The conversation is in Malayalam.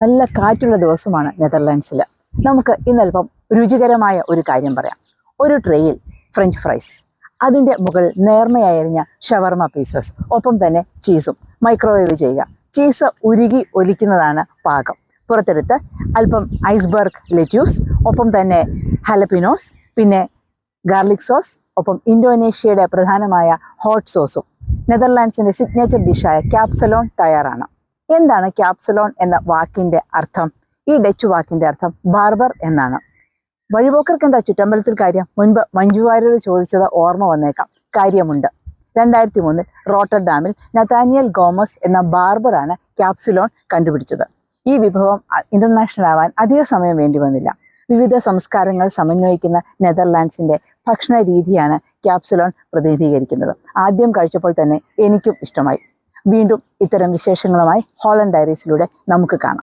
നല്ല കാറ്റുള്ള ദിവസമാണ് നെതർലാൻഡ്സിൽ. നമുക്ക് ഇന്നൽപ്പം രുചികരമായ ഒരു കാര്യം പറയാം. ഒരു ട്രേയിൽ ഫ്രഞ്ച് ഫ്രൈസ്, അതിൻ്റെ മുകളിൽ നേർമയായി അരിഞ്ഞ ഷവർമ പീസസ്, ഒപ്പം തന്നെ ചീസും മൈക്രോവേവ് ചെയ്യുക. ചീസ് ഉരുകി ഒലിക്കുന്നതാണ് പാകം. പുറത്തെടുത്ത് അല്പം ഐസ്ബർഗ് ലെറ്റ്യൂസ്, ഒപ്പം തന്നെ ഹലപ്പിനോസ്, പിന്നെ ഗാർലിക് സോസ്, ഒപ്പം ഇന്തോനേഷ്യയുടെ പ്രധാനമായ ഹോട്ട് സോസും. നെതർലാൻഡ്സിൻ്റെ സിഗ്നേച്ചർ ഡിഷായ ക്യാപ്സലോൺ തയ്യാറാണ്. എന്താണ് ക്യാപ്സലോൺ എന്ന വാക്കിൻ്റെ അർത്ഥം? ഈ ഡച്ച് വാക്കിൻ്റെ അർത്ഥം ബാർബർ എന്നാണ്. വഴിപോക്കർക്ക് എന്താ ചുറ്റമ്പലത്തിൽ കാര്യം? മുൻപ് മഞ്ജു വാര്യർ ചോദിച്ചത് ഓർമ്മ വന്നേക്കാം. കാര്യമുണ്ട്. 2003 റോട്ടർഡാമിൽ നതാനിയൽ ഗോമസ് എന്ന ബാർബറാണ് ക്യാപ്സലോൺ കണ്ടുപിടിച്ചത്. ഈ വിഭവം ഇന്റർനാഷണൽ ആവാൻ അധിക സമയം വേണ്ടി വന്നില്ല. വിവിധ സംസ്കാരങ്ങൾ സമന്വയിക്കുന്ന നെതർലാൻഡ്സിൻ്റെ ഭക്ഷണ രീതിയാണ് ക്യാപ്സലോൺ പ്രതിനിധീകരിക്കുന്നത്. ആദ്യം കഴിച്ചപ്പോൾ തന്നെ എനിക്കും ഇഷ്ടമായി. വീണ്ടും ഇത്തരം വിശേഷങ്ങളുമായി ഹോളണ്ട് ഡയറീസിലൂടെ നമുക്ക് കാണാം.